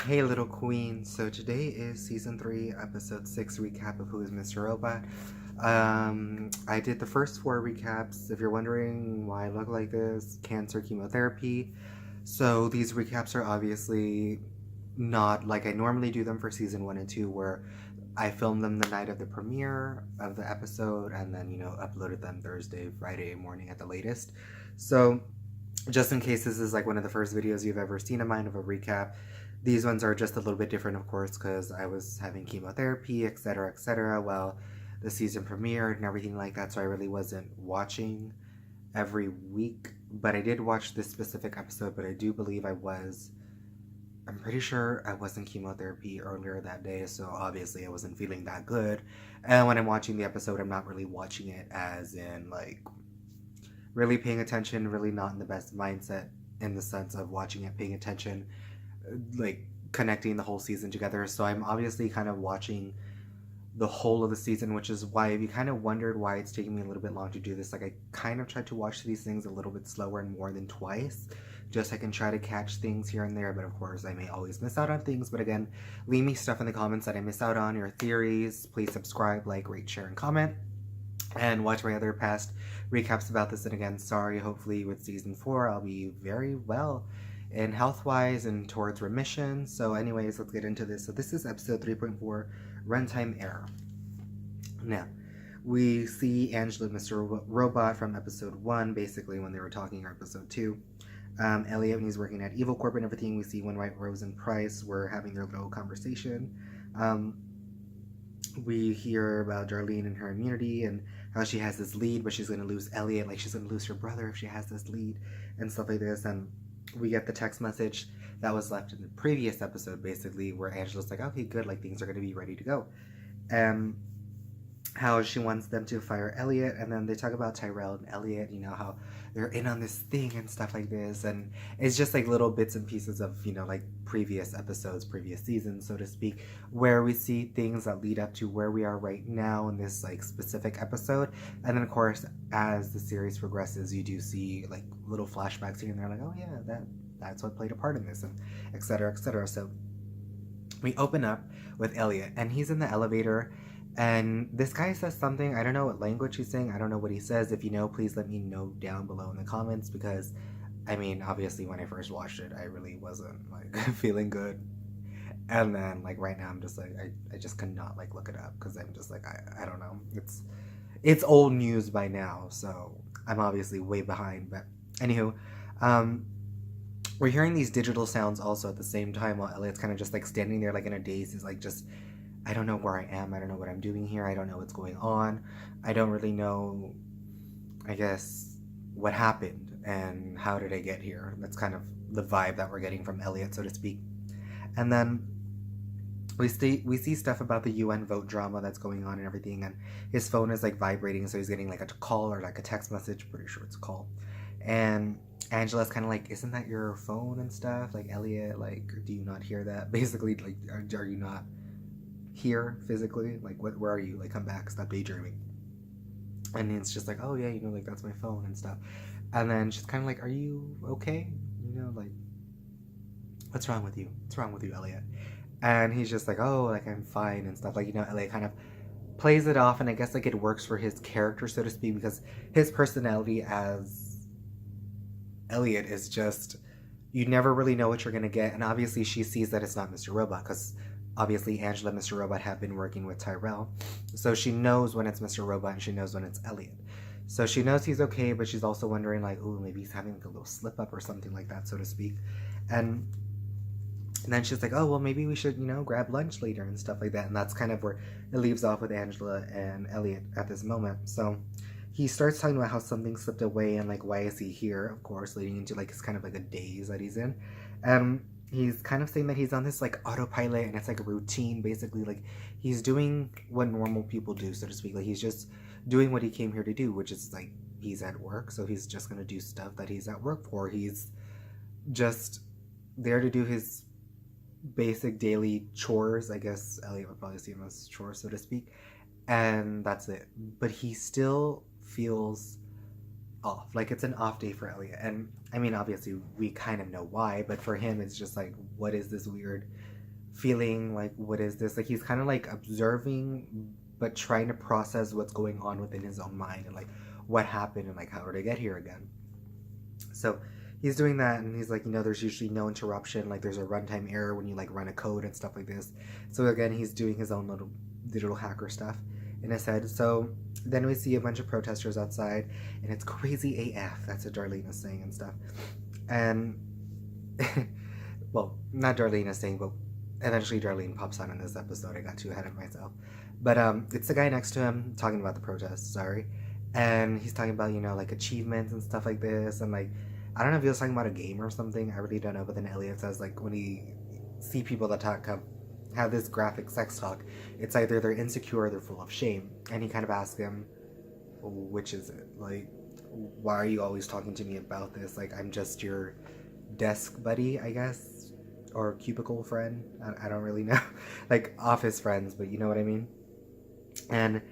Hey little queen, so today is season 3 episode 6 recap of Who is Mr. Robot. I did the first 4 recaps. If you're wondering why I look like this, cancer chemotherapy. So these recaps are obviously not like I normally do them for season 1 and 2, where I filmed them the night of the premiere of the episode and then uploaded them Thursday, Friday morning at the latest. So just in case this is like one of the first videos you've ever seen of mine of a recap, these ones are just a little bit different, of course, because I was having chemotherapy, etc., while the season premiered and everything like that, so I really wasn't watching every week. But I did watch this specific episode, but I do believe I'm pretty sure I was in chemotherapy earlier that day, so obviously I wasn't feeling that good. And when I'm watching the episode, I'm not really watching it as in, like, really paying attention, really not in the best mindset in the sense of watching it, paying attention, like connecting the whole season together. So I'm obviously kind of watching the whole of the season, which is why if you kind of wondered why it's taking me a little bit long to do this, like I kind of tried to watch these things a little bit slower and more than twice, just so I can try to catch things here and there. But of course I may always miss out on things. But again, leave me stuff in the comments that I miss out on, your theories. Please subscribe, like, rate, share, and comment, and watch my other past recaps about this. And again, sorry, hopefully with season 4 I'll be very well and health-wise and towards remission. So anyways, let's get into this. So this is episode 3.4, Runtime Error. Now, we see Angela and Mr. Robot from episode 1, basically when they were talking, or episode 2. Elliot, when he's working at Evil Corp and everything, we see when White Rose and Price were having their little conversation. We hear about Darlene and her immunity and how she has this lead, but she's going to lose Elliot, like she's going to lose her brother if she has this lead and stuff like this. And we get the text message that was left in the previous episode, basically, where Angela's like, okay, good, like things are going to be ready to go. And how she wants them to fire Elliot, and then they talk about Tyrell and Elliot, how they're in on this thing and stuff like this, and it's just like little bits and pieces of, like previous episodes, previous seasons, so to speak, where we see things that lead up to where we are right now in this like specific episode. And then of course, as the series progresses, you do see like little flashbacks here and there, like, oh yeah, that's what played a part in this, and etc., etc. So we open up with Elliot, and he's in the elevator. And this guy says something. I don't know what language he's saying. I don't know what he says. If you know, please let me know down below in the comments, because, I mean, obviously when I first watched it, I really wasn't, like, feeling good. And then, like, right now I'm just, like, I just cannot, like, look it up, because I'm just, like, I don't know. It's old news by now, so I'm obviously way behind. But, anywho, we're hearing these digital sounds also at the same time while Elliot's kind of just, like, standing there, like, in a daze. He's, like, just... I don't know where I am. I don't know what I'm doing here. I don't know what's going on. I don't really know, I guess, what happened and how did I get here. That's kind of the vibe that we're getting from Elliot, so to speak. And then we see stuff about the UN vote drama that's going on and everything, and his phone is like vibrating, so he's getting like a call or like a text message. Pretty sure it's a call. And Angela's kind of like, isn't that your phone and stuff? Like, Elliot, like, do you not hear that? Basically, like, are you not here physically? Like, where are you? Like, come back, stop daydreaming. And it's just like, oh yeah, like, that's my phone and stuff. And then she's kind of like, are you okay? Like, what's wrong with you? What's wrong with you, Elliot? And he's just like, oh, like, I'm fine and stuff. Like, Elliot kind of plays it off, and I guess like it works for his character, so to speak, because his personality as Elliot is just, you never really know what you're gonna get. And obviously she sees that it's not Mr. Robot, because obviously Angela and Mr. Robot have been working with Tyrell. So she knows when it's Mr. Robot and she knows when it's Elliot. So she knows he's okay, but she's also wondering, like, ooh, maybe he's having like a little slip up or something like that, so to speak. And then she's like, oh, well, maybe we should, grab lunch later and stuff like that. And that's kind of where it leaves off with Angela and Elliot at this moment. So he starts talking about how something slipped away and, like, why is he here, of course, leading into, like, it's kind of like a daze that he's in. He's kind of saying that he's on this, like, autopilot, and it's, like, a routine, basically. Like, he's doing what normal people do, so to speak. Like, he's just doing what he came here to do, which is, like, he's at work, so he's just going to do stuff that he's at work for. He's just there to do his basic daily chores. I guess Elliot would probably see him as chores, so to speak. And that's it. But he still feels off. Like, it's an off day for Elliot. And I mean, obviously, we kind of know why, but for him, it's just like, what is this weird feeling? Like, what is this? Like, he's kind of like observing, but trying to process what's going on within his own mind and like what happened and like how did I get here again. So he's doing that, and he's like, there's usually no interruption. Like, there's a runtime error when you like run a code and stuff like this. So again, he's doing his own little digital hacker stuff in his head. So then we see a bunch of protesters outside, and it's crazy AF. That's what Darlene is saying and stuff. And well, not Darlene is saying, but eventually Darlene pops on in this episode. I got too ahead of myself. But it's the guy next to him talking about the protests, sorry. And he's talking about, like achievements and stuff like this. And like, I don't know if he was talking about a game or something. I really don't know. But then Elliot says, like, when he see people that have this graphic sex talk, it's either they're insecure or they're full of shame. And he kind of asks him, which is it? Like, why are you always talking to me about this? Like, I'm just your desk buddy, I guess, or cubicle friend. I don't really know. Like, office friends, but you know what I mean? And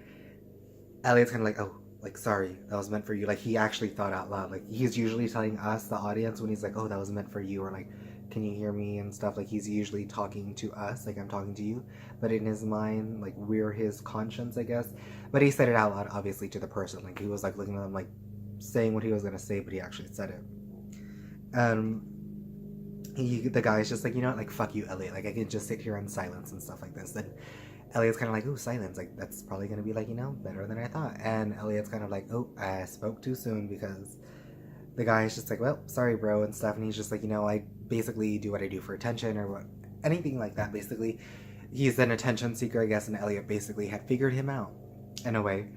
Elliot's kind of like, oh, like, sorry, that was meant for you. Like, he actually thought out loud. Like, he's usually telling us, the audience, when he's like, oh, that was meant for you, or like, can you hear me and stuff. Like, he's usually talking to us, like, I'm talking to you. But in his mind, like, we're his conscience, I guess. But he said it out loud, obviously, to the person. Like, he was like looking at them, like, saying what he was gonna say, but he actually said it. The guy's just like, like, fuck you, Elliot. Like, I could just sit here in silence and stuff like this. Then Elliot's kind of like, ooh, silence. Like, that's probably going to be, like, better than I thought. And Elliot's kind of like, oh, I spoke too soon, because the guy's just like, well, sorry, bro, and stuff. And he's just like, I basically do what I do for attention, or what, anything like that, basically. He's an attention seeker, I guess, and Elliot basically had figured him out, in a way.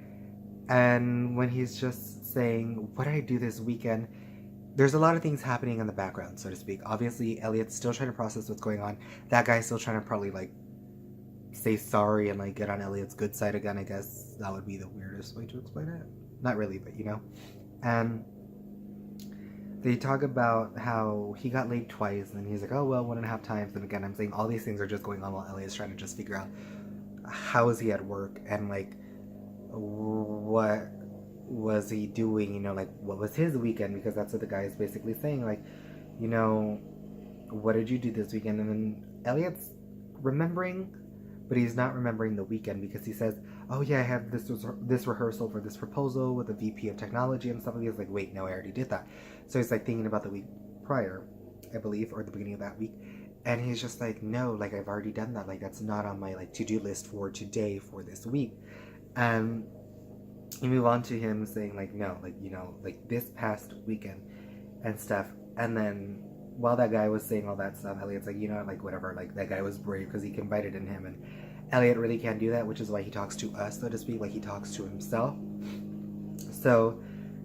And when he's just saying, what did I do this weekend? There's a lot of things happening in the background, so to speak. Obviously, Elliot's still trying to process what's going on. That guy's still trying to probably, like, say sorry and like get on Elliot's good side again. I guess that would be the weirdest way to explain it. Not really, but And they talk about how he got late twice, and he's like, oh well, 1.5 times. And again, I'm saying all these things are just going on while Elliot's trying to just figure out how is he at work, and like what was he doing, like what was his weekend, because that's what the guy is basically saying, like, what did you do this weekend? And then Elliot's remembering, but he's not remembering the weekend, because he says, oh yeah, I have this rehearsal for this proposal with the VP of technology and stuff. And he's like, wait, no, I already did that. So he's like thinking about the week prior, I believe, or the beginning of that week. And he's just like, no, like, I've already done that. Like, that's not on my like to-do list for today, for this week. And you move on to him saying like, no, like, like this past weekend and stuff. And then while that guy was saying all that stuff, Elliot's like, like, whatever, like, that guy was brave because he confided in him. And Elliot really can't do that, which is why he talks to us, so to speak, like he talks to himself. So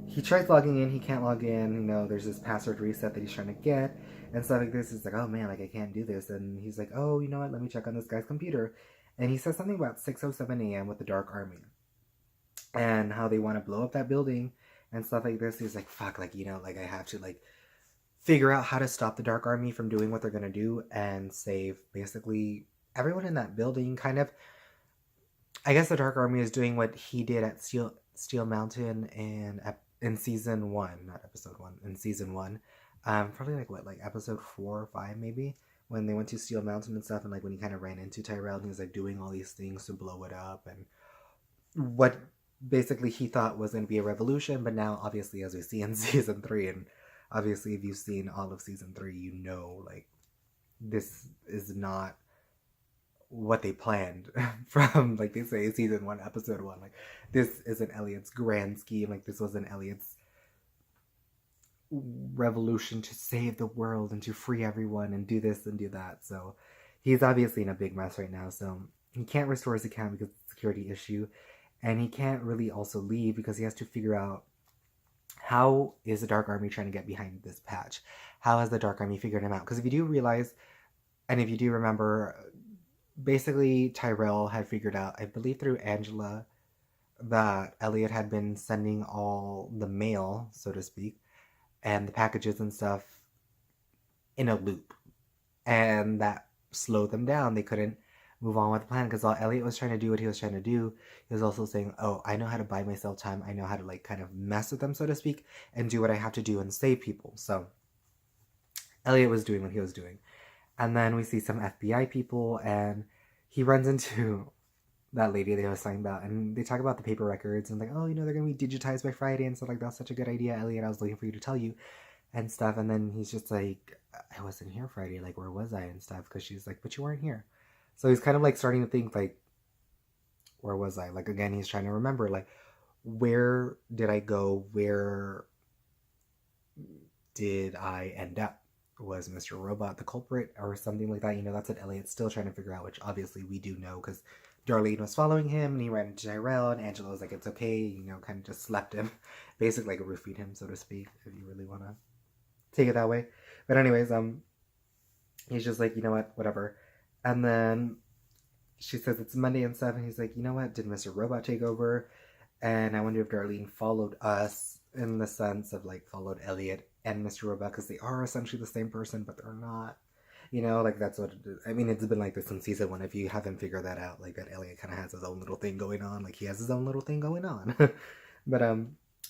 he tries logging in, he can't log in, there's this password reset that he's trying to get and stuff like this. He's like, oh man, like, I can't do this. And he's like, oh, you know what, let me check on this guy's computer. And he says something about 6:07 a.m. with the Dark Army and how they want to blow up that building and stuff like this. He's like, fuck, like, like, I have to like figure out how to stop the Dark Army from doing what they're gonna do and save basically everyone in that building. Kind of, I guess the Dark Army is doing what he did at Steel Mountain in season 1, not episode 1, in season 1. Probably like episode 4 or 5 maybe, when they went to Steel Mountain and stuff, and like when he kind of ran into Tyrell and he was like doing all these things to blow it up, and what basically he thought was going to be a revolution. But now, obviously, as we see in season 3, and obviously if you've seen all of season 3, like, this is not what they planned from, like they say, season 1, episode 1. Like, this isn't Elliot's grand scheme. Like, this wasn't Elliot's revolution to save the world and to free everyone and do this and do that. So he's obviously in a big mess right now. So he can't restore his account because it's a security issue. And he can't really also leave because he has to figure out, how is the Dark Army trying to get behind this patch? How has the Dark Army figured him out? Because if you do realize, and if you do remember, basically Tyrell had figured out, I believe through Angela, that Elliot had been sending all the mail, so to speak, and the packages and stuff in a loop. And that slowed them down. They couldn't move on with the plan. Because while Elliot was trying to do what he was trying to do, he was also saying, oh, I know how to buy myself time. I know how to like kind of mess with them, so to speak, and do what I have to do and save people. So Elliot was doing what he was doing. And then we see some FBI people, and he runs into that lady that I was talking about, and they talk about the paper records and like, oh, you know, they're gonna be digitized by Friday and stuff like that's such a good idea, Elliot. I was looking for you to tell you and stuff. And then he's just like, I wasn't here Friday, like where was I and stuff? Because she's like, but you weren't here. So he's kind of like starting to think like, where was I? Like again, he's trying to remember like, where did I go? Where did I end up? Was Mr. Robot the culprit or something like that? You know, that's what Elliot's still trying to figure out, which obviously we do know because Darlene was following him and he ran into Tyrell, and Angela was like, it's okay, you know, kind of just slept him. Basically like roofied him, so to speak, if you really want to take it that way. But anyways, he's just like, you know what, whatever. And then she says it's Monday and stuff, and he's like, you know what, did Mr. Robot take over? And I wonder if Darlene followed us in the sense of like followed Elliot and Mr. Robot, because they are essentially the same person, but they're not. You know, like that's what it is. I mean, it's been like this since season 1. If you haven't figured that out, like that Elliot kind of has his own little thing going on. Like he has his own little thing going on. But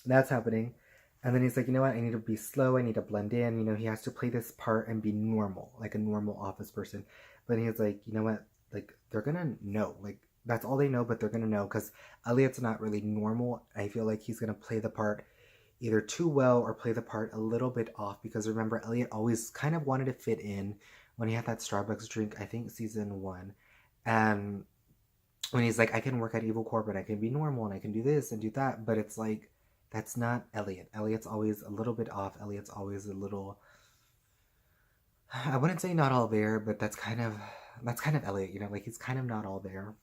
that's happening. And then he's like, you know what? I need to be slow. I need to blend in. You know, he has to play this part and be normal, like a normal office person. But he's like, you know what? Like they're gonna know. Like that's all they know, but they're gonna know because Elliot's not really normal. I feel like he's gonna play the part either too well or play the part a little bit off, because remember, Elliot always kind of wanted to fit in when he had that Starbucks drink, I think season 1. And when he's like, I can work at Evil Corp and I can be normal and I can do this and do that. But it's like, that's not Elliot. Elliot's always a little bit off. Elliot's always a little, I wouldn't say not all there, but that's kind of Elliot, you know, like he's kind of not all there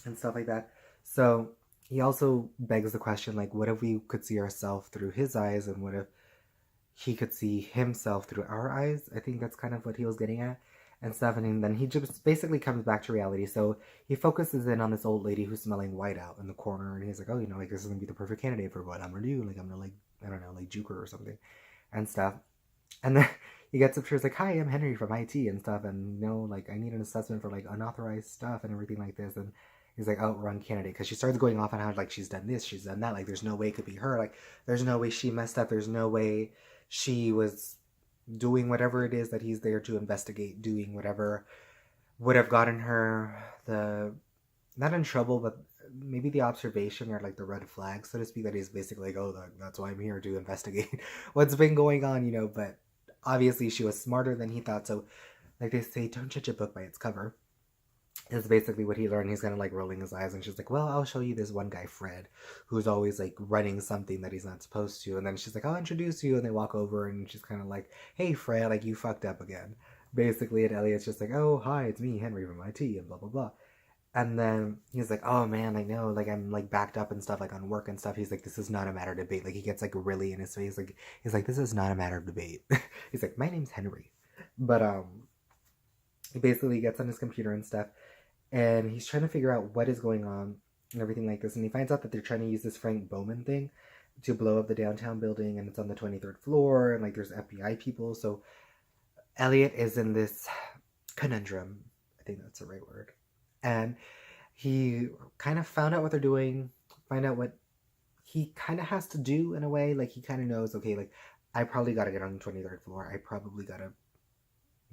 and stuff like that. So he also begs the question, like, what if we could see ourselves through his eyes, and what if he could see himself through our eyes? I think that's kind of what he was getting at and stuff. And then he just basically comes back to reality. So he focuses in on this old lady who's smelling white out in the corner, and he's like, oh, you know, like this is gonna be the perfect candidate for what I'm gonna do. Like I'm gonna, like, I don't know, like juke her or something and stuff. And then he gets up to her, like, hi, I'm Henry from IT and stuff, and you know, like I need an assessment for like unauthorized stuff and everything like this. And he's like, oh, wrong candidate, because she starts going off on how like she's done this, she's done that, like there's no way it could be her, like there's no way she messed up, there's no way she was doing whatever it is that he's there to investigate, doing whatever would have gotten her the, not in trouble, but maybe the observation or like the red flag, so to speak, that he's basically like, oh, that's why I'm here, to investigate what's been going on, you know. But obviously she was smarter than he thought. So like they say, don't judge a book by its cover, is basically what he learned. He's kind of like rolling his eyes, and she's like, well, I'll show you this one guy, Fred, who's always like running something that he's not supposed to. And then she's like, I'll introduce you. And they walk over, and she's kind of like, hey, Fred, like you fucked up again, basically. And Elliot's just like, oh, hi, it's me, Henry from IT, and blah, blah, blah. And then he's like, oh man, I know, like I'm like backed up and stuff, like on work and stuff. He's like, this is not a matter of debate. Like he gets like really in his face. Like he's like, this is not a matter of debate. He's like, my name's Henry. But he basically gets on his computer and stuff, and he's trying to figure out what is going on and everything like this. And he finds out that they're trying to use this Frank Bowman thing to blow up the downtown building, and it's on the 23rd floor, and like there's FBI people. So Elliot is in this conundrum, I think that's the right word, and he kind of found out what they're doing, find out what he kind of has to do in a way. Like he kind of knows, okay, like I probably got to get on the 23rd floor, I probably got to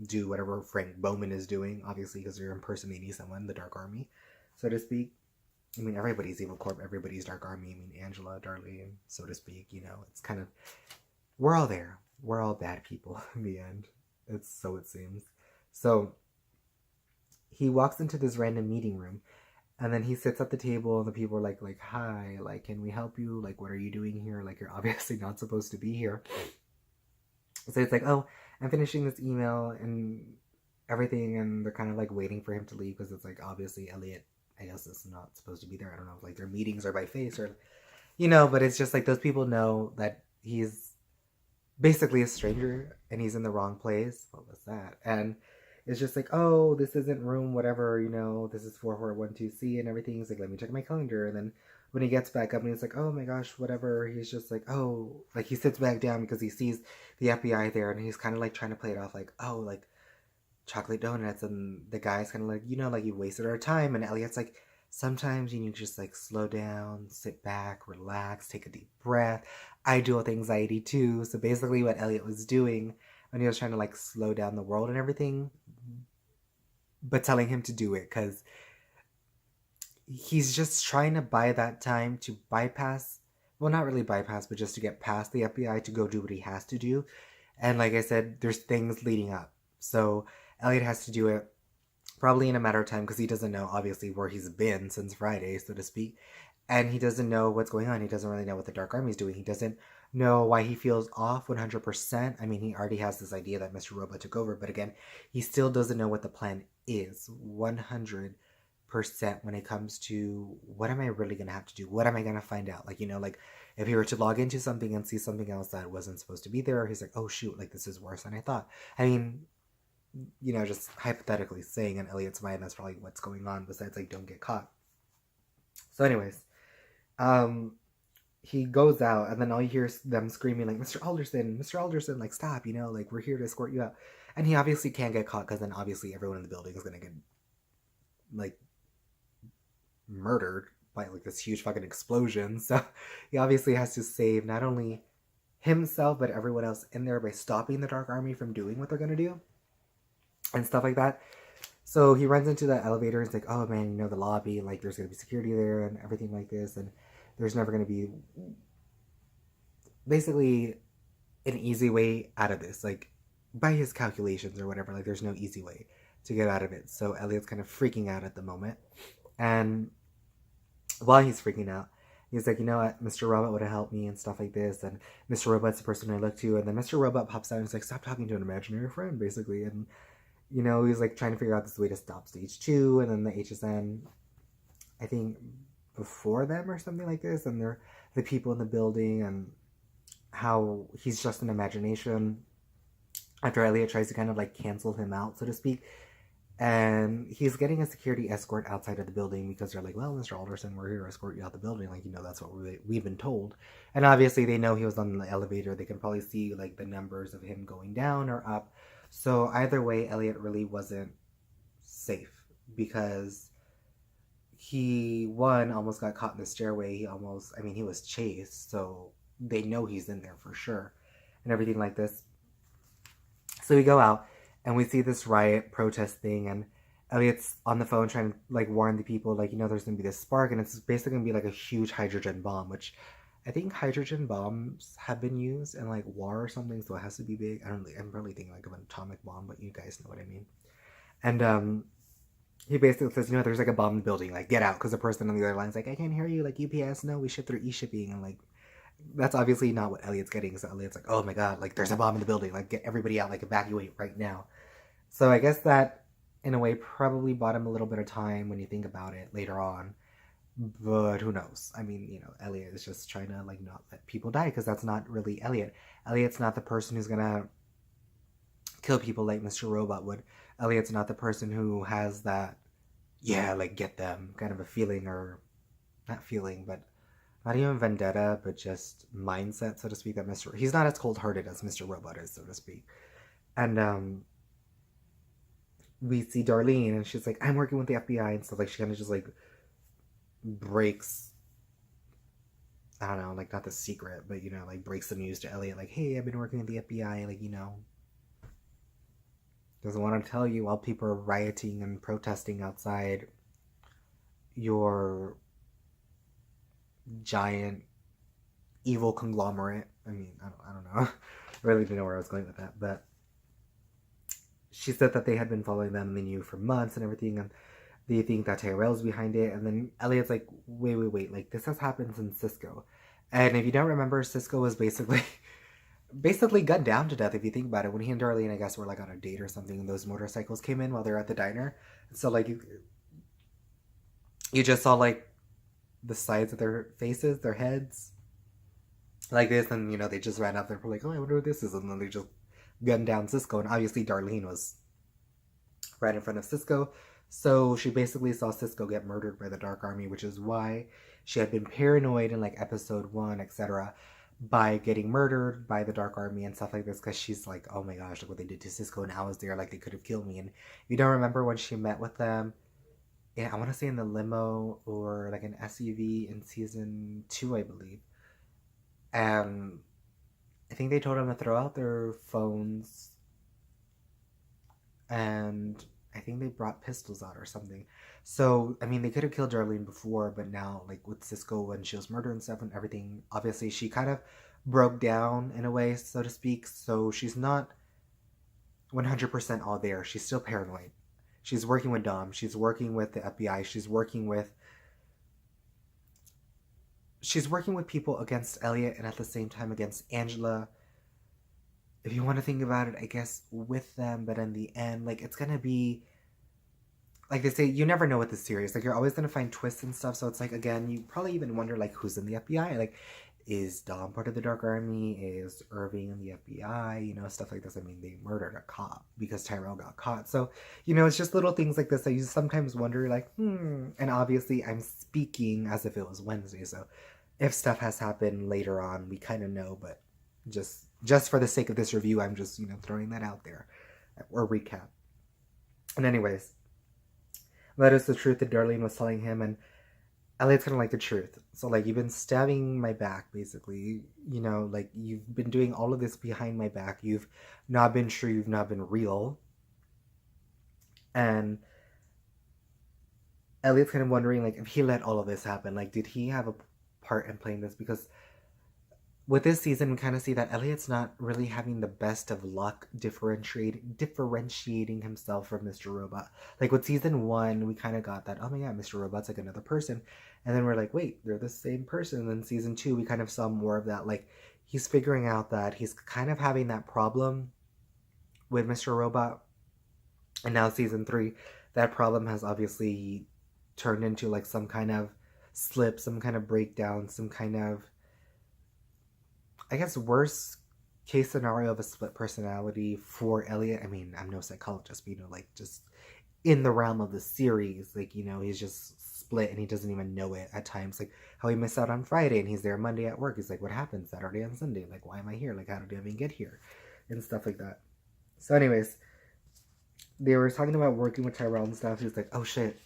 do whatever Frank Bowman is doing, obviously, because you're impersonating someone, the Dark Army, so to speak. I mean, everybody's Evil Corp, everybody's Dark Army. I mean, Angela, Darlene, so to speak, you know, it's kind of, we're all there. We're all bad people in the end. It's so it seems. So he walks into this random meeting room, and then he sits at the table, and the people are like, hi, like, can we help you? Like, what are you doing here? Like, you're obviously not supposed to be here. So it's like, oh, I'm finishing this email and everything, and they're kind of like waiting for him to leave, because it's like, obviously Elliot, I guess, is not supposed to be there. I don't know if like their meetings are by face or, you know, but it's just like those people know that he's basically a stranger and he's in the wrong place. What was that? And it's just like, oh, this isn't room whatever, you know, this is 4412C and everything. He's like, let me check my calendar. And then when he gets back up and he's like, oh my gosh, whatever, he's just like, oh, like he sits back down because he sees the FBI there, and he's kind of like trying to play it off like, oh, like chocolate donuts, and the guy's kind of like, like you wasted our time. And Elliot's like, sometimes you need to just like slow down, sit back, relax, take a deep breath. I deal with anxiety too. So basically what Elliot was doing when he was trying to like slow down the world and everything, but telling him to do it because he's just trying to buy that time to bypass, well, not really bypass, but just to get past the FBI to go do what he has to do. And like I said, there's things leading up. So Elliot has to do it probably in a matter of time because he doesn't know, obviously, where he's been since Friday, so to speak. And he doesn't know what's going on. He doesn't really know what the Dark Army is doing. He doesn't know why he feels off 100%. I mean, he already has this idea that Mr. Robot took over. But again, he still doesn't know what the plan is 100% when it comes to what am I really going to have to do? What am I going to find out? Like, like if he were to log into something and see something else that wasn't supposed to be there, he's like, oh, shoot, like this is worse than I thought. I mean, just hypothetically saying in Elliot's mind, that's probably what's going on besides like don't get caught. So anyways, he goes out and then all you hear is them screaming like, Mr. Alderson, like stop, like we're here to escort you out. And he obviously can't get caught because then obviously everyone in the building is going to get like murdered by like this huge fucking explosion. So he obviously has to save not only himself but everyone else in there by stopping the Dark Army from doing what they're going to do and stuff like that. So he runs into the elevator and it's like, oh man, the lobby, like there's going to be security there and everything like this, and there's never going to be basically an easy way out of this, like by his calculations or whatever, like there's no easy way to get out of it. So Elliot's kind of freaking out at the moment, and while he's freaking out, he's like, you know what, Mr. Robot would have helped me and stuff like this, and Mr. Robot's the person I look to. And then Mr. Robot pops out and he's like, stop talking to an imaginary friend, basically. And he's like trying to figure out this way to stop stage 2, and then the HSN, I think before them or something like this, and they're the people in the building, and how he's just an imagination after Elliot tries to kind of like cancel him out, so to speak. And he's getting a security escort outside of the building because they're like, well, Mr. Alderson, we're here to escort you out the building. Like, that's what we've been told. And obviously they know he was on the elevator. They can probably see like the numbers of him going down or up. So either way, Elliot really wasn't safe because he, almost got caught in the stairway. He was chased. So they know he's in there for sure and everything like this. So we go out and we see this riot protest thing, and Elliot's on the phone trying to like warn the people, like, there's going to be this spark and it's basically going to be like a huge hydrogen bomb, which I think hydrogen bombs have been used in like war or something, so it has to be big. I'm really thinking like of an atomic bomb, but you guys know what I mean. And he basically says, there's like a bomb in the building, like get out, because the person on the other line is like, I can't hear you, like UPS, no, we ship through e-shipping, and like that's obviously not what Elliot's getting. So Elliot's like, oh my god, like there's a bomb in the building, like get everybody out, like evacuate right now. So I guess that in a way probably bought him a little bit of time when you think about it later on. But who knows? I mean, Elliot is just trying to like not let people die because that's not really Elliot. Elliot's not the person who's gonna kill people like Mr. Robot would. Elliot's not the person who has that, like get them kind of a feeling, or not feeling, but not even vendetta, but just mindset, so to speak, that he's not as cold-hearted as Mr. Robot is, so to speak. And we see Darlene and she's like, I'm working with the FBI and stuff. Like she kind of just like breaks, I don't know, like not the secret, but like breaks the news to Elliot, like, hey, I've been working with the FBI, like, doesn't want to tell you while people are rioting and protesting outside your giant evil conglomerate. I mean, I don't know. I really didn't know where I was going with that, but she said that they had been following them and they knew for months and everything, and they think that Tyrell's behind it. And then Elliot's like, wait, like this has happened since Cisco. And if you don't remember, Cisco was basically gunned down to death, if you think about it, when he and Darlene, I guess, were like on a date or something, and those motorcycles came in while they were at the diner. So like you just saw like the sides of their faces, their heads, like this, and they just ran up there for like, oh, I wonder what this is, and then they just gunned down Cisco. And obviously Darlene was right in front of Cisco, so she basically saw Cisco get murdered by the Dark Army, which is why she had been paranoid in like episode 1, etc. by getting murdered by the Dark Army and stuff like this, because she's like, oh my gosh, look what they did to Cisco, and I was there, like they could have killed me. And you don't remember when she met with them, yeah, I want to say in the limo or like an SUV in season 2, I believe. And I think they told them to throw out their phones, and I think they brought pistols out or something. So, I mean, they could have killed Darlene before, but now, like with Cisco, when she was murdered and stuff and everything, obviously she kind of broke down in a way, so to speak. So she's not 100% all there. She's still paranoid. She's working with Dom. She's working with the FBI. She's working with people against Elliot and at the same time against Angela. If you want to think about it, I guess with them, but in the end, like it's gonna be like they say, you never know with this series. Like you're always gonna find twists and stuff. So it's like again, you probably even wonder like who's in the FBI. Like, is Dom part of the Dark Army? Is Irving in the FBI? You know, stuff like this. I mean, they murdered a cop because Tyrell got caught. So, you know, it's just little things like this that you sometimes wonder, like, And obviously, I'm speaking as if it was Wednesday. So, if stuff has happened later on, we kind of know. But just for the sake of this review, I'm just throwing that out there or recap. And anyways, that is the truth that Darlene was telling him, and Elliot's kind of like the truth. So, like, you've been stabbing my back, basically. Like, you've been doing all of this behind my back. You've not been true. You've not been real. And Elliot's kind of wondering, like, if he let all of this happen. Like, did he have a part in playing this? Because with this season, we kind of see that Elliot's not really having the best of luck differentiating himself from Mr. Robot. Like with season 1, we kind of got that, oh my god, Mr. Robot's like another person. And then we're like, wait, they're the same person. And then season 2, we kind of saw more of that. Like he's figuring out that he's kind of having that problem with Mr. Robot. And now season 3, that problem has obviously turned into like some kind of slip, some kind of breakdown, some kind of, I guess, worst case scenario of a split personality for Elliot. I mean, I'm no psychologist, but like just in the realm of the series, like, he's just split and he doesn't even know it at times. Like how he missed out on Friday and he's there Monday at work. He's like, what happened Saturday and Sunday? Like, why am I here? Like, how did I even get here? And stuff like that. So anyways, they were talking about working with Tyrell and stuff. He's like, oh shit,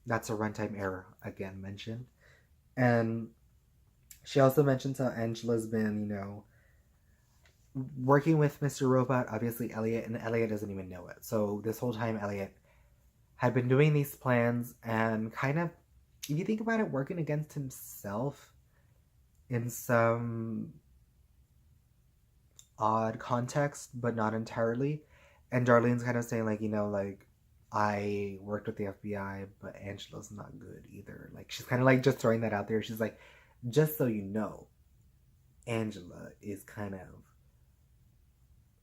that's a runtime error again mentioned. And she also mentions how Angela's been, working with Mr. Robot, obviously Elliot, and Elliot doesn't even know it. So this whole time, Elliot had been doing these plans and kind of, if you think about it, working against himself in some odd context, but not entirely. And Darlene's kind of saying, like, like, I worked with the FBI, but Angela's not good either. Like, she's kind of like just throwing that out there. She's like, just so you know, Angela is kind of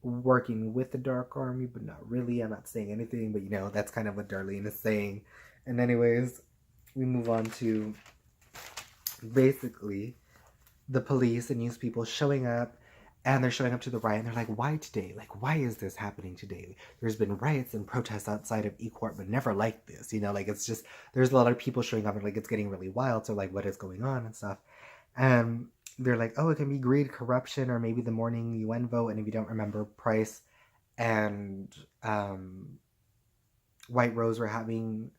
working with the Dark Army, but not really. I'm not saying anything, but that's kind of what Darlene is saying. And anyways, we move on to basically the police and news people showing up, and they're showing up to the riot, and they're like, why today? Like, why is this happening today? There's been riots and protests outside of E-Court, but never like this, like, it's just, there's a lot of people showing up, and like, it's getting really wild, so like, what is going on and stuff. And they're like, oh, it can be greed, corruption, or maybe the morning UN vote, and if you don't remember, Price and White Rose were having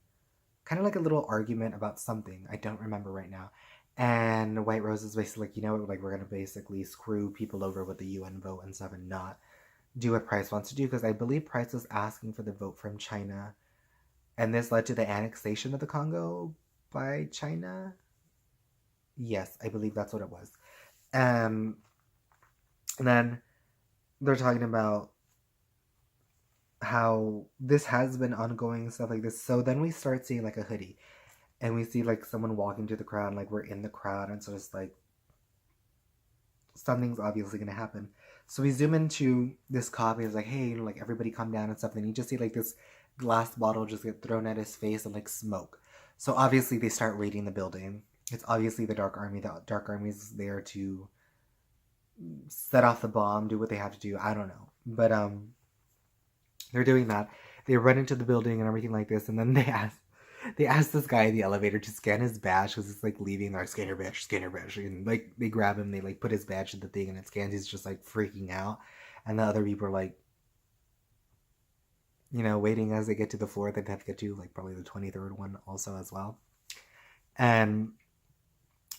kind of like a little argument about something. I don't remember right now. And White Rose is basically like, like, we're going to basically screw people over with the UN vote and stuff and not do what Price wants to do. Because I believe Price was asking for the vote from China. And this led to the annexation of the Congo by China. Yes, I believe that's what it was. And then they're talking about how this has been ongoing, stuff like this. So then we start seeing like a hoodie. And we see like someone walking to the crowd, and like we're in the crowd, and so it's like something's obviously gonna happen. So we zoom into this cop, and he's like, hey, like everybody calm down and stuff. And you just see like this glass bottle just get thrown at his face and like smoke. So obviously they start raiding the building. It's obviously the Dark Army. The Dark Army's there to set off the bomb, do what they have to do. I don't know. But they're doing that. They run into the building and everything like this, and then they ask, they asked this guy in the elevator to scan his badge because it's like leaving. They're like, scan your badge. And like they grab him, they like put his badge in the thing and it scans. He's just like freaking out. And the other people are like, waiting as they get to the floor that they have to get to, like probably the 23rd one also as well. And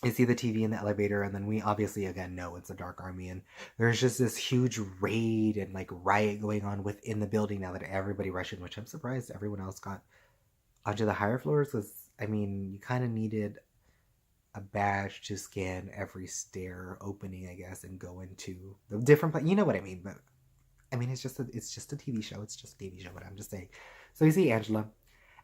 you see the TV in the elevator, and then we obviously again know it's a Dark Army, and there's just this huge raid and like riot going on within the building now that everybody rushed in, which I'm surprised everyone else got onto the higher floors because I mean you kind of needed a badge to scan every stair opening, I guess, and go into the different. You know what I mean? But I mean, it's just a TV show. It's just a TV show. But I'm just saying. So you see Angela,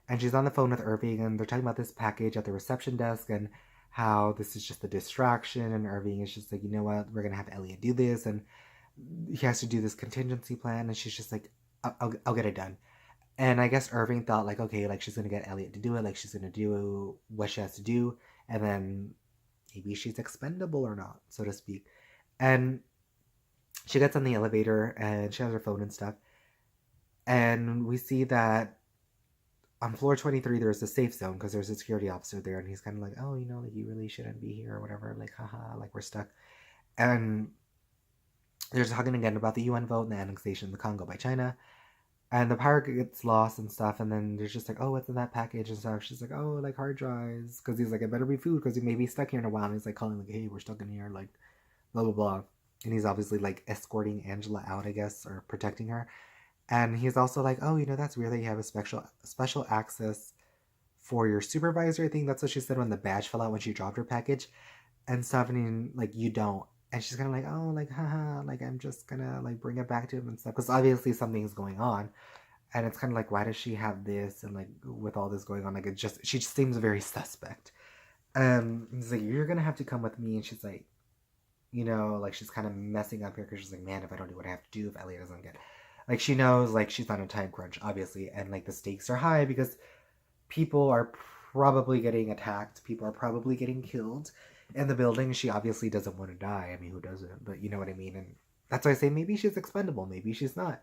and she's on the phone with Irving, and they're talking about this package at the reception desk, and how this is just a distraction. And Irving is just like, you know what, we're gonna have Elliot do this, and he has to do this contingency plan. And she's just like, I'll get it done. And I guess Irving thought like, okay, like she's gonna get Elliot to do it, like she's gonna do what she has to do, and then maybe she's expendable or not, so to speak. And she gets on the elevator and she has her phone and stuff. And we see that on floor 23 there's a safe zone because there's a security officer there, and he's kind of like, oh, like you really shouldn't be here or whatever, like haha, like we're stuck. And they're talking again about the UN vote and the annexation of the Congo by China. And the pirate gets lost and stuff, and then there's just like, oh, what's in that package and stuff. She's like, oh, like hard drives, because he's like, it better be food, because we may be stuck here in a while. And he's like calling like, hey, we're stuck in here, like blah blah blah. And he's obviously like escorting Angela out, I guess, or protecting her. And he's also like, oh, that's weird that you have a special access for your supervisor. I think that's what she said when the badge fell out when she dropped her package and stuff. And like, you don't. And she's kind of like, oh, like, haha, like, I'm just gonna, like, bring it back to him and stuff. Because obviously something's going on. And it's kind of like, why does she have this? And, like, with all this going on, like, she just seems very suspect. He's like, you're gonna have to come with me. And she's like, like, she's kind of messing up here. Because she's like, man, if I don't do what I have to do, if Elliot doesn't get... Like, she knows, like, she's on a time crunch, obviously. And, like, the stakes are high because people are probably getting attacked. People are probably getting killed in the building. She obviously doesn't want to die. I mean, who doesn't? But you know what I mean? And that's why I say maybe she's expendable. Maybe she's not.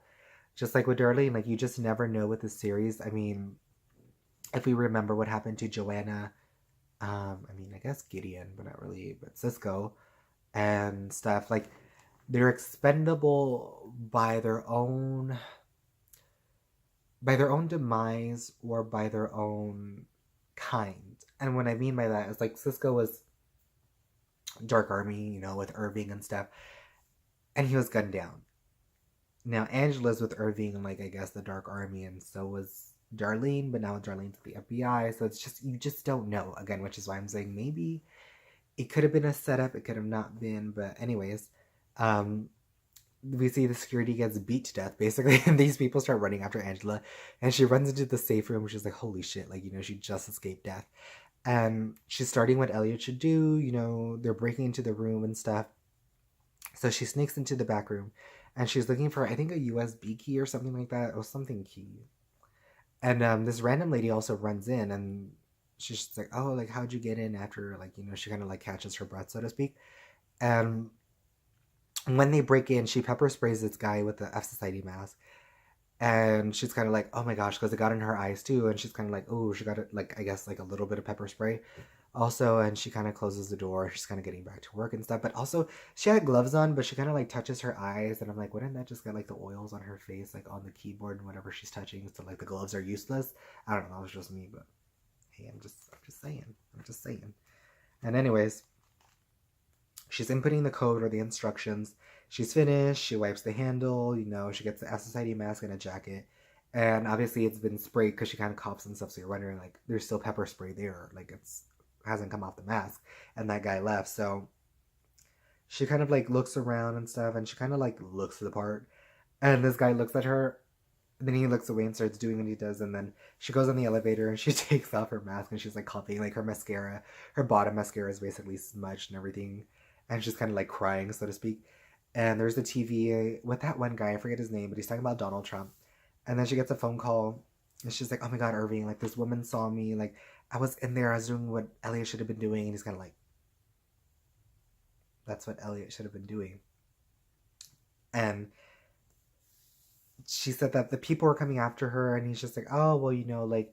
Just like with Darlene, like, you just never know with this series. I mean, if we remember what happened to Joanna, I mean, I guess Gideon, but not really, but Cisco and stuff, like, they're expendable by their own demise or by their own kind. And what I mean by that is, like, Cisco was Dark Army, with Irving and stuff, and he was gunned down. Now Angela's with Irving and, like, I guess the Dark Army, and so was Darlene, but now Darlene's with the FBI, so it's just, you just don't know, again, which is why I'm saying maybe it could have been a setup, it could have not been, but anyways, we see the security gets beat to death, basically, and these people start running after Angela, and she runs into the safe room, which is like, holy shit, like, she just escaped death. And she's starting what Elliot should do, they're breaking into the room and stuff. So she sneaks into the back room, and she's looking for, I think, a USB key or something like that, or something key. And this random lady also runs in, and she's just like, oh, like, how'd you get in after, like, she kind of, like, catches her breath, so to speak. And when they break in, she pepper sprays this guy with the F Society mask. And she's kind of like, oh my gosh, because it got in her eyes too. And she's kind of like, oh, she got it, like, I guess, like a little bit of pepper spray also. And she kind of closes the door. She's kind of getting back to work and stuff. But also, she had gloves on, but she kind of like touches her eyes. And I'm like, wouldn't that just get like the oils on her face, like on the keyboard and whatever she's touching? So like the gloves are useless. I don't know. That was just me, but hey, I'm just saying. And anyways, she's inputting the code or the instructions. She's finished. She wipes the handle. She gets the F Society mask and a jacket. And obviously it's been sprayed because she kind of coughs and stuff. So you're wondering, like, there's still pepper spray there. Like, hasn't come off the mask. And that guy left. So she kind of, like, looks around and stuff. And she kind of, like, looks the part. And this guy looks at her. And then he looks away and starts doing what he does. And then she goes on the elevator and she takes off her mask. And she's, like, coughing. Like, her mascara. Her bottom mascara is basically smudged and everything. And she's kind of, like, crying, so to speak. And there's the TV with that one guy, I forget his name, but he's talking about Donald Trump. And then she gets a phone call, and she's like, oh my god, Irving, like, this woman saw me, like, I was in there, I was doing what Elliot should have been doing. And he's kind of like, that's what Elliot should have been doing. And she said that the people were coming after her, and he's just like, oh, well, like,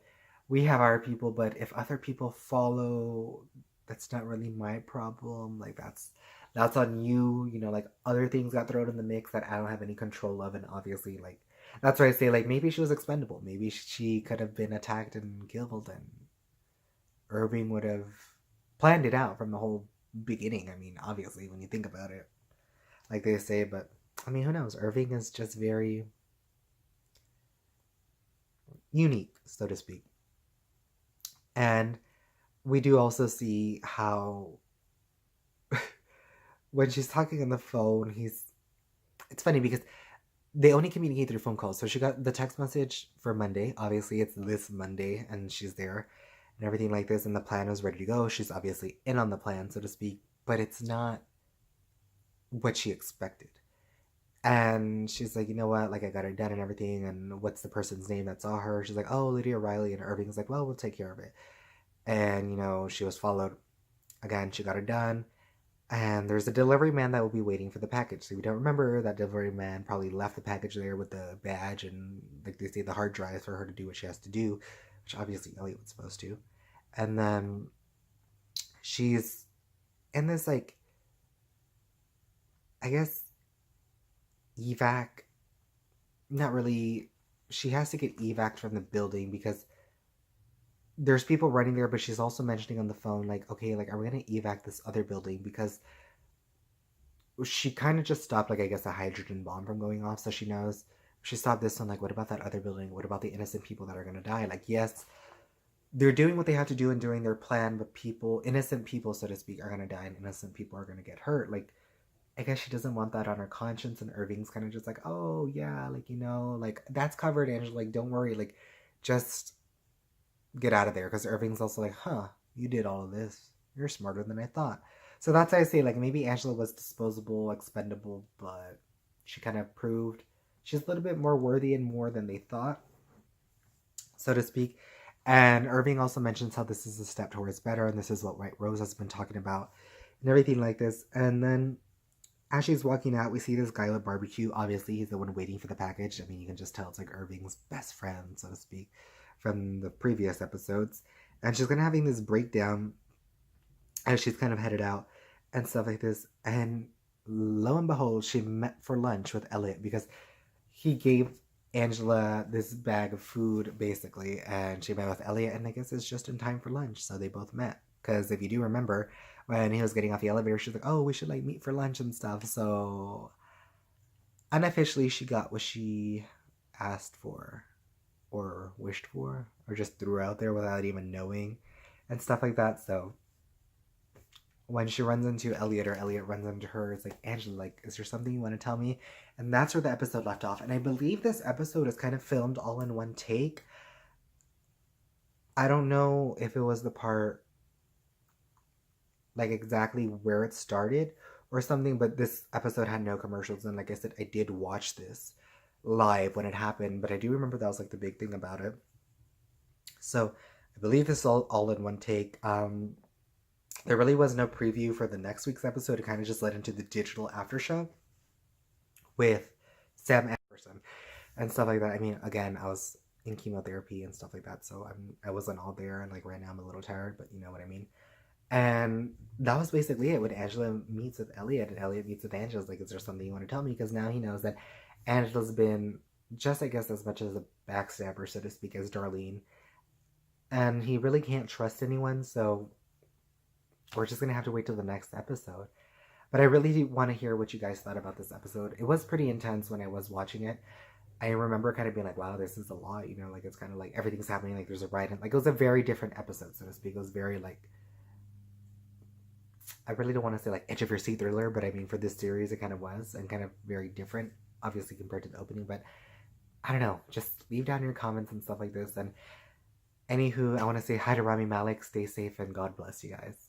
we have our people, but if other people follow, that's not really my problem. Like that's on you. You know, like other things got thrown in the mix that I don't have any control of, and obviously, like that's why I say like maybe she was expendable. Maybe she could have been attacked and killed, and Irving would have planned it out from the whole beginning. I mean, obviously, when you think about it, like they say, but I mean, who knows? Irving is just very unique, so to speak. And we do also see how when she's talking on the phone, it's funny because they only communicate through phone calls. So she got the text message for Monday. Obviously, it's this Monday, and she's there and everything like this. And the plan was ready to go. She's obviously in on the plan, so to speak, but it's not what she expected. And she's like, you know what? Like, I got her done and everything. And what's the person's name that saw her? She's like, oh, Lydia Riley. And Irving's like, well, we'll take care of it. And, she was followed. Again, she got her done. And there's a delivery man that will be waiting for the package. So if you don't remember, that delivery man probably left the package there with the badge and, like they say, the hard drive for her to do what she has to do, which obviously Elliot was supposed to. And then she's in this, like, I guess, evac. Not really. She has to get evac from the building because there's people running there, but she's also mentioning on the phone, like, okay, like, are we gonna evac this other building? Because she kind of just stopped, like, I guess, a hydrogen bomb from going off, so she knows. She stopped this one, like, what about that other building? What about the innocent people that are gonna die? Like, yes, they're doing what they have to do and doing their plan, but innocent people, so to speak, are gonna die and innocent people are gonna get hurt. Like, I guess she doesn't want that on her conscience, and Irving's kind of just like, oh, yeah, like, like, that's covered, Angela, like, don't worry, like, just get out of there, because Irving's also like, huh, you did all of this. You're smarter than I thought. So that's why I say, like, maybe Angela was disposable, expendable, but she kind of proved she's a little bit more worthy and more than they thought, so to speak. And Irving also mentions how this is a step towards better, and this is what White Rose has been talking about, and everything like this. And then as she's walking out, we see this guy with barbecue. Obviously, he's the one waiting for the package. I mean, you can just tell it's like Irving's best friend, so to speak, from the previous episodes. And she's kind of having this breakdown as she's kind of headed out and stuff like this. And lo and behold, she met for lunch with Elliot because he gave Angela this bag of food, basically. And she met with Elliot, and I guess it's just in time for lunch. So they both met. Because if you do remember, when he was getting off the elevator, she was like, oh, we should, like, meet for lunch and stuff. So unofficially, she got what she asked for or wished for or just threw out there without even knowing and stuff like that. So when she runs into Elliot or Elliot runs into her, it's like, Angela, like, is there something you want to tell me? And that's where the episode left off. And I believe this episode is kind of filmed all in one take. I don't know if it was the part, like, exactly where it started or something, but this episode had no commercials. And like I said, I did watch this live when it happened, but I do remember that was, like, the big thing about it. So I believe this is all in one take. There really was no preview for the next week's episode. It kind of just led into the digital after show with Sam Anderson and stuff like that. I mean, again, I was in chemotherapy and stuff like that, so I wasn't all there, and, like, right now I'm a little tired, but you know what I mean. And that was basically it. When Angela meets with Elliot and Elliot meets with Angela, like, is there something you want to tell me? Because now he knows that Angela's been just, I guess, as much as a backstabber, so to speak, as Darlene. And he really can't trust anyone, so we're just going to have to wait till the next episode. But I really want to hear what you guys thought about this episode. It was pretty intense when I was watching it. I remember kind of being like, wow, this is a lot, like, it's kind of like everything's happening, like, there's a ride, and, like, it was a very different episode, so to speak. It was very, like, I really don't want to say, like, edge of your seat thriller, but I mean, for this series, it kind of was, and kind of very different, obviously, compared to the opening. But I don't know, just leave down your comments and stuff like this. And anywho, I want to say hi to Rami Malek, stay safe, and God bless you guys.